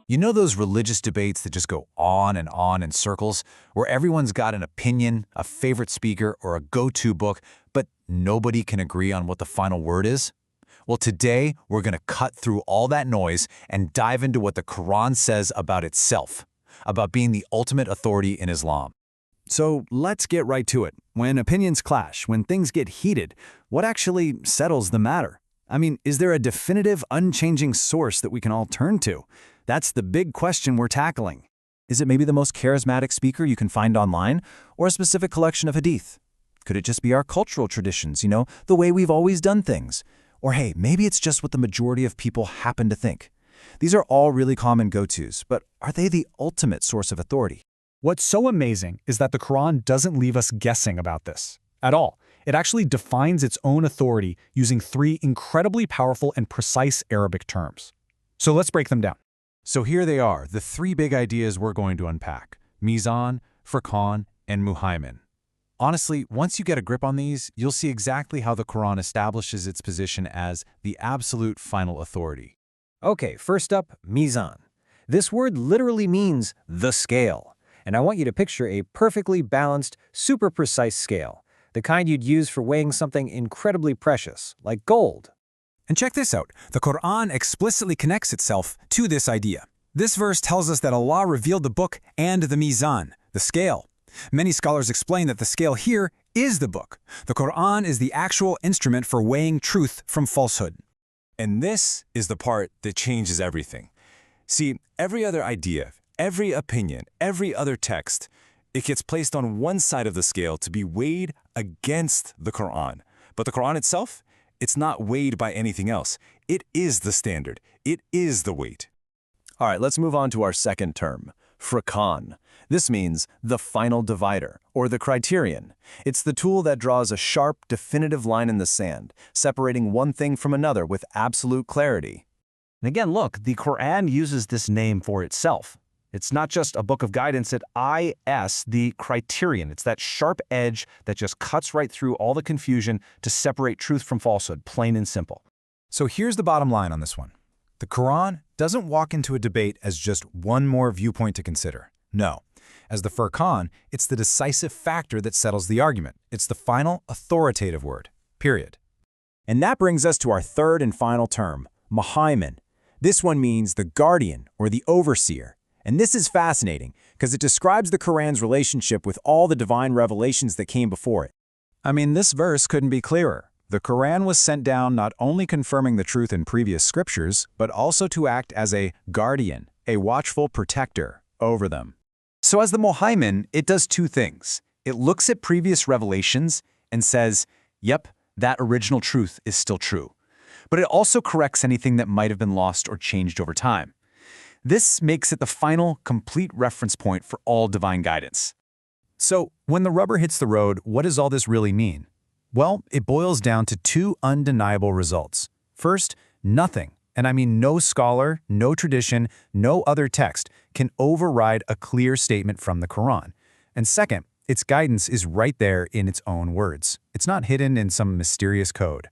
You know those religious debates that just go on in circles, where everyone's got an opinion, a favorite speaker, or a go-to book, but nobody can agree on what the final word is? Well, today we're going to cut through all that noise and dive into what the Quran says about itself, about being the ultimate authority in Islam. So let's get right to it. When opinions clash, when things get heated, what actually settles the matter? I mean, is there a definitive, unchanging source that we can all turn to? That's the big question we're tackling. Is it maybe the most charismatic speaker you can find online, or a specific collection of Hadith? Could it just be our cultural traditions, the way we've always done things? Or hey, maybe it's just what the majority of people happen to think. These are all really common go-tos, but are they the ultimate source of authority? What's so amazing is that the Quran doesn't leave us guessing about this at all. It actually defines its own authority using 3 incredibly powerful and precise Arabic terms. So let's break them down. So here they are, the 3 big ideas we're going to unpack: Mīzān, Furqān, and Muhaymin. Honestly, once you get a grip on these, you'll see exactly how the Quran establishes its position as the absolute final authority. Okay, first up, Mīzān. This word literally means the scale. And I want you to picture a perfectly balanced, super precise scale, the kind you'd use for weighing something incredibly precious, like gold. And check this out. The Qur'an explicitly connects itself to this idea. This verse tells us that Allah revealed the book and the Mīzān, the scale. Many scholars explain that the scale here is the book. The Qur'an is the actual instrument for weighing truth from falsehood. And this is the part that changes everything. See, every other idea, every opinion, every other text, it gets placed on one side of the scale to be weighed against the Qur'an. But the Qur'an itself, it's not weighed by anything else. It is the standard. It is the weight. All right, let's move on to our second term, Furqān. This means the final divider, or the criterion. It's the tool that draws a sharp, definitive line in the sand, separating one thing from another with absolute clarity. And again, look, the Quran uses this name for itself. It's not just a book of guidance, it's the criterion. It's that sharp edge that just cuts right through all the confusion to separate truth from falsehood, plain and simple. So here's the bottom line on this one. The Quran doesn't walk into a debate as just one more viewpoint to consider. No. As the Furqān, it's the decisive factor that settles the argument. It's the final authoritative word, period. And that brings us to our third and final term, Muhaymin. This one means the guardian or the overseer. And this is fascinating because it describes the Quran's relationship with all the divine revelations that came before it. I mean, this verse couldn't be clearer. The Quran was sent down not only confirming the truth in previous scriptures, but also to act as a guardian, a watchful protector over them. So as the Muhaymin, it does 2 things. It looks at previous revelations and says, yep, that original truth is still true. But it also corrects anything that might have been lost or changed over time. This makes it the final, complete reference point for all divine guidance. So, when the rubber hits the road, what does all this really mean? Well, it boils down to 2 undeniable results. First, nothing, and I mean no scholar, no tradition, no other text, can override a clear statement from the Quran. And second, its guidance is right there in its own words. It's not hidden in some mysterious code.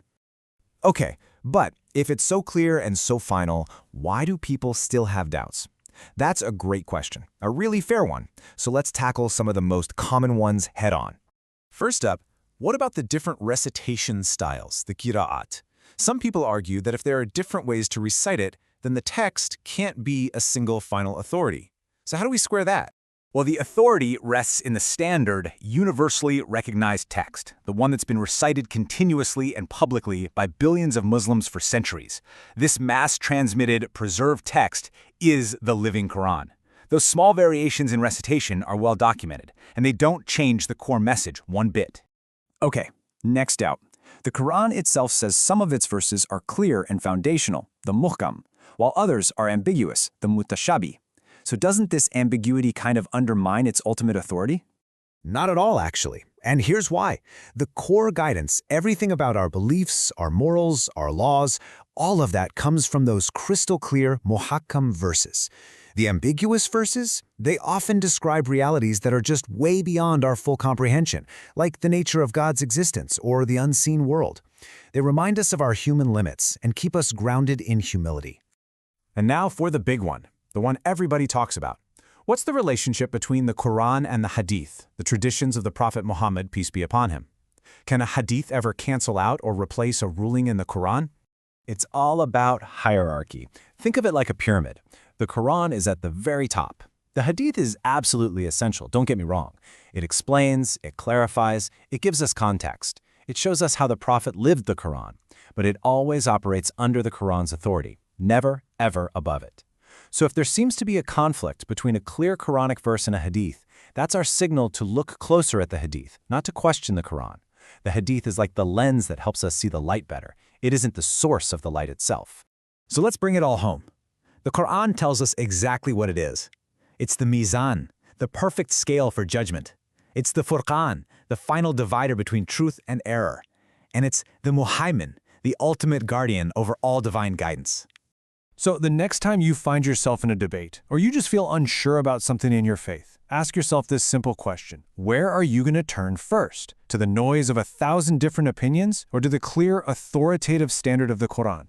Okay, but if it's so clear and so final, why do people still have doubts? That's a great question, a really fair one. So let's tackle some of the most common ones head on. First up, what about the different recitation styles, the qira'at? Some people argue that if there are different ways to recite it, then the text can't be a single final authority. So how do we square that? Well, the authority rests in the standard, universally recognized text, the one that's been recited continuously and publicly by billions of Muslims for centuries. This mass-transmitted, preserved text is the living Quran. Those small variations in recitation are well documented, and they don't change the core message one bit. Okay, next out. The Quran itself says some of its verses are clear and foundational, the muhkam, while others are ambiguous, the mutashabi. So doesn't this ambiguity kind of undermine its ultimate authority? Not at all, actually. And here's why. The core guidance, everything about our beliefs, our morals, our laws, all of that comes from those crystal clear muhakkam verses. The ambiguous verses, they often describe realities that are just way beyond our full comprehension, like the nature of God's existence or the unseen world. They remind us of our human limits and keep us grounded in humility. And now for the big one. the one everybody talks about. What's the relationship between the Qur'an and the Hadith, the traditions of the Prophet Muhammad, peace be upon him? Can a Hadith ever cancel out or replace a ruling in the Qur'an? It's all about hierarchy. Think of it like a pyramid. The Qur'an is at the very top. The Hadith is absolutely essential, don't get me wrong. It explains, it clarifies, it gives us context. It shows us how the Prophet lived the Qur'an, but it always operates under the Qur'an's authority, never, ever above it. So if there seems to be a conflict between a clear Quranic verse and a Hadith, that's our signal to look closer at the Hadith, not to question the Qur'an. The Hadith is like the lens that helps us see the light better. It isn't the source of the light itself. So let's bring it all home. The Qur'an tells us exactly what it is. It's the Mīzān, the perfect scale for judgment. It's the Furqān, the final divider between truth and error. And it's the Muhaymin, the ultimate guardian over all divine guidance. So the next time you find yourself in a debate, or you just feel unsure about something in your faith, ask yourself this simple question. Where are you going to turn first? To the noise of 1,000 different opinions, or to the clear, authoritative standard of the Qur'an?